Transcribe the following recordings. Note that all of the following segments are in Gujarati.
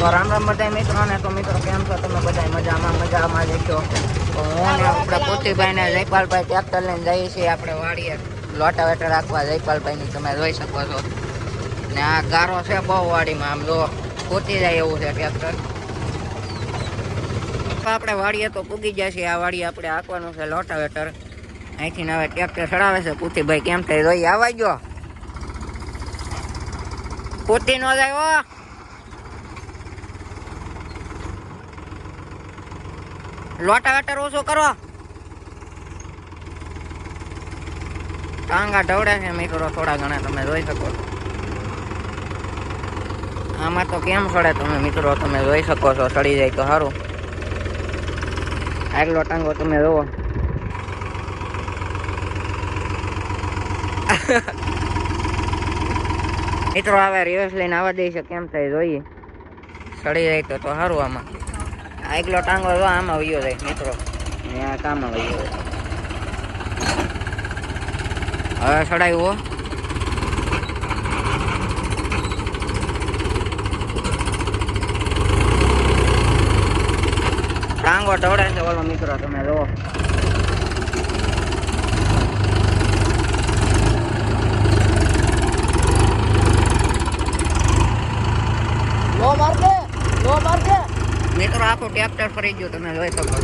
તો રામ રામ બધા મિત્રોને. તો મિત્રો કેમ છો તમે બધા? મજામાં દેખો. તો હું ને આપણે પોતીભાઈ ને જયપાલભાઈ ટ્રેક્ટર લઈને જઈએ છીએ આપણે વાડીએ લોટાવેટર રાખવા. જયપાલભાઈની તમે જોઈ શકો છો. ને આ ગારો છે બહુ વાડીમાં, આમ જો પોતી જાય એવું છે ટ્રેક્ટર. આપણે વાડીએ તો પૂગી જાય છે. આ વાડીએ આપણે હાંકવાનું છે લોટાવેટર. અહીંથી હવે ટ્રેક્ટર ચડાવે છે પોતીભાઈ. કેમ થઈ જોઈ આવા ગયો? પોતી નો જાય. લોટાવેટર ઓછો કરો. ટાંગા ઢવડે છે મિત્રો થોડા ઘણા, તમે જોઈ શકો છો. આમાં તો કેમ સડે તમે મિત્રો તમે જોઈ શકો છો. સડી જાય તો સારું. આગલો ટાંગો તમે જોવો. મિત્રો હવે રિવર્સ લઈને આવવા દે છે. કેમ થાય જોઈએ. સડી જાય તો સારું. આમાં આગલો ટાંગો જો આમાં વયો જાય મિત્રો. આ કામમાં વયો જાય. હવે સડાયું. ટાંગો ઢવડે છે ઓલો મિત્રો તમે જુઓ. મિત્રો આખું ટ્રેક્ટર ફરી ગયું તમે જોઈ શકો છો.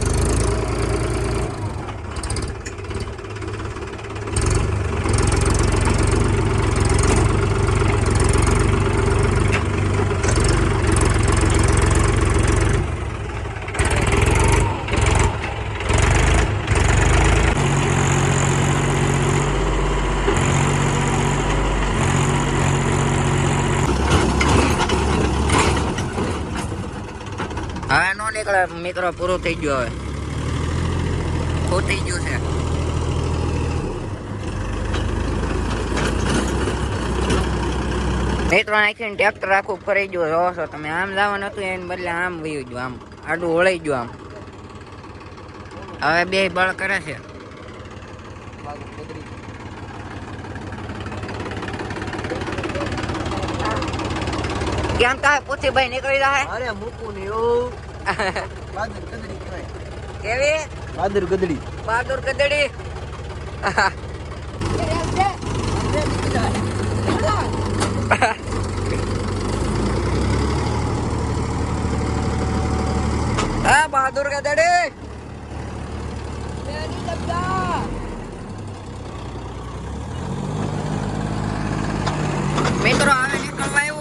હવે નો નીકળે મિત્રો, પૂરું થઈ ગયું. હવે ફૂટી ગયું છે. મિત્રો આખી ટ્રેક્ટર આખું ફરી ગયું જોવો છો તમે. આમ જવાનું હતું એને બદલે આમ વયું ગયું. આમ આડું વળી ગયું. આમ હવે બે બળ કરે છે. કેમ થાય પોતીભાઈ નીકળી જાય? અરે મૂકું ને એવું. બહાદુર ગદડી કહેવાય. કેવી? બહાદુર ગદડી. બહાદુર ગદડી. હા બહાદુર ગદડી. મિત્રો હવે નીકળવા આવ્યું.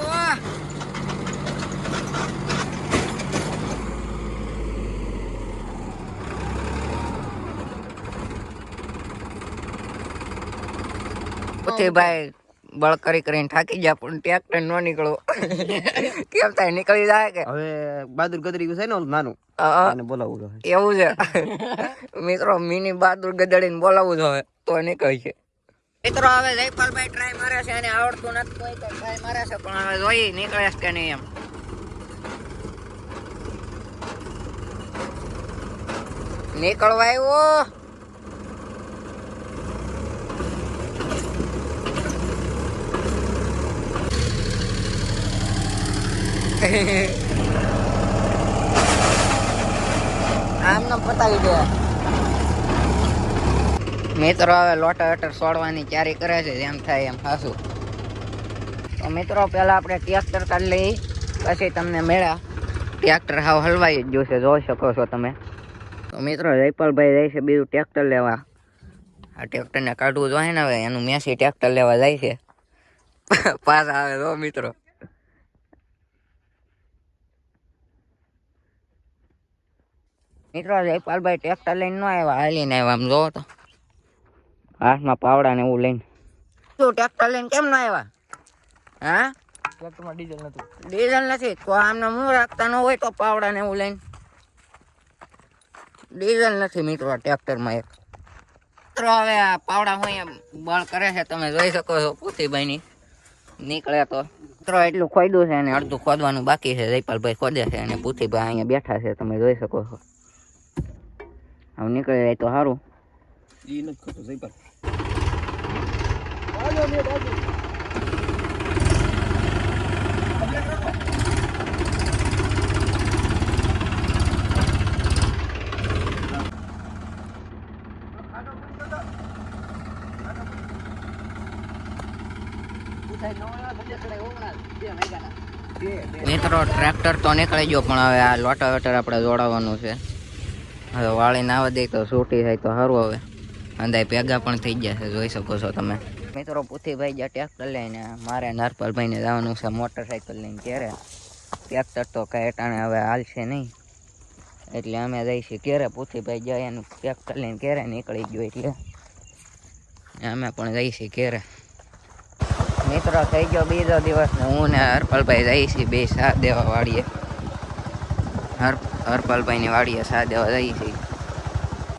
ભાઈ બળ કરીને થાકી જાય પણ ટ્રેક્ટર નો નીકળો. કેમ થાય નીકળી જાય કે? હવે બહાદુર ગદડી છે ને નાનું અને બોલાવું એવું છે. મિત્રો મિની બહાદુર ગદડી ને બોલાવવું જોઈએ તો નીકળી છે. મિત્રો હવે જયપાલભાઈ ટ્રાય મારે છે. એને આવડતું નથી કોઈ તો ટ્રાય મારે છે, પણ હવે જોઈએ નીકળે છે કે નહીં એમ. નીકળવા આવ્યો. આમને પતાવી દે. મિત્રો હવે લોટાવેટર છોડવાની તૈયારી કરે છે. જેમ થાય એમ હાસું. તો મિત્રો પેલા આપણે ટ્રેક્ટર કાઢી લઈ, પછી તમને મેળા. ટ્રેક્ટર હાવ હલવાઈ જ જોશે, જોઈ શકો છો તમે. તો મિત્રો જયપાલભાઈ જાય છે બીજું ટ્રેક્ટર લેવા. આ ટ્રેક્ટરને કાઢવું જોઈએ ને હવે. એનું મેસી ટ્રેક્ટર લેવા જાય છે. પાસ આવે જો મિત્રો. મિત્રો જયપાલભાઈ ટ્રેક્ટર લઈને ન આવ્યા, હાલીને આવ્યા. આમ જોવો તો હાથમાં પાવડા ને એવું લઈને. શું ટ્રેક્ટર લઈને કેમ ન આવ્યા? હા ટ્રેક્ટરમાં ડીઝલ નતું. ડીઝલ નથી તો આમને મું રાખતા ન હોય તો પાવડા ને એવું લઈને. ડીઝલ નથી મિત્રો ટ્રેક્ટરમાં એક. મિત્રો હવે આ પાવડા હોય બળ કરે છે તમે જોઈ શકો છો. પોતીભાઈની નીકળે તો મિત્રો એટલું ખોદ્યું છે અને અડધું ખોદવાનું બાકી છે. જયપાલભાઈ ખોદે છે અને પોતીભાઈ અહીંયા બેઠા છે તમે જોઈ શકો છો. હવે નીકળી જાય તો સારું. ઈ નથી ખોટું જયપાલ. મિત્રો ટ્રેક્ટર તો નીકળી ગયો પણ હવે આ લોટાવેટર આપણે જોડાવવાનું છે. હવે વાળીને આવવા દે તો છૂટી થાય તો સારું. હવે અંદાય ભેગા પણ થઈ ગયા છે, જોઈ શકો છો તમે. મિત્રો પુથીભાઈ જ્યાં ટ્રેક્ટર લઈને મારે નરપાલભાઈને જવાનું છે મોટરસાઇકલ લઈને ઘેરે. ટ્રેક્ટર તો કાંઈ અટાણે હવે હાલશે નહીં એટલે અમે જઈશું ઘેરે. પુથીભાઈ જાય એનું ટ્રેક્ટર લઈને ઘેરે નીકળી ગયો એટલે અમે પણ જઈશું ઘેરે. મિત્રો થઈ ગયો બીજો દિવસ ને હું ને હરપાલભાઈ જઈએ છીએ બે સા દેવા વાડીએ. હરપાલભાઈની વાડીએ સા દેવા જઈએ છીએ.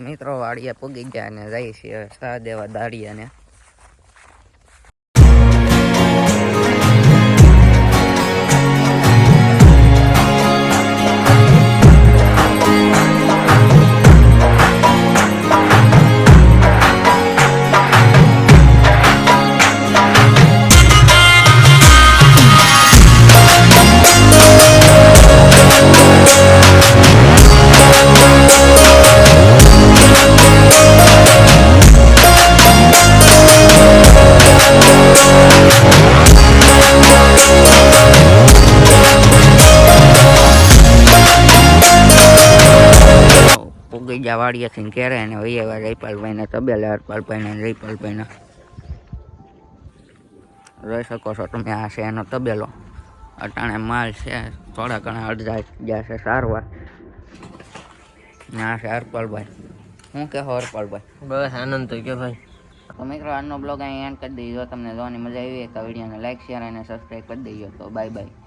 મિત્રો વાડીએ પૂગી ગયા ને જઈએ છીએ હવે સા દેવા દાડીએ ને. પૂગીજા વાડીએથી ઘેરે ને વૈયા જયપાલભાઈને તબેલા. હરપાલભાઈને જયપાલભાઈને જોઈ શકો છો તમે. આ છે એનો તબેલો. અટાણે માલ છે થોડા ઘણા અડધા ગયા છે સારવાર. ને આ છે હરપાલભાઈ. શું કહેવો હરપાલભાઈ? બસ આનંદ તો કે ભાઈ. તો મિત્રો આજનો બ્લોગ અહીં એન્ડ કરી દઈએ. જો તમને જોવાની મજા આવી તો વિડીયોને લાઈક શેર અને સબસ્ક્રાઈબ કરી દઈએ. તો બાય બાય.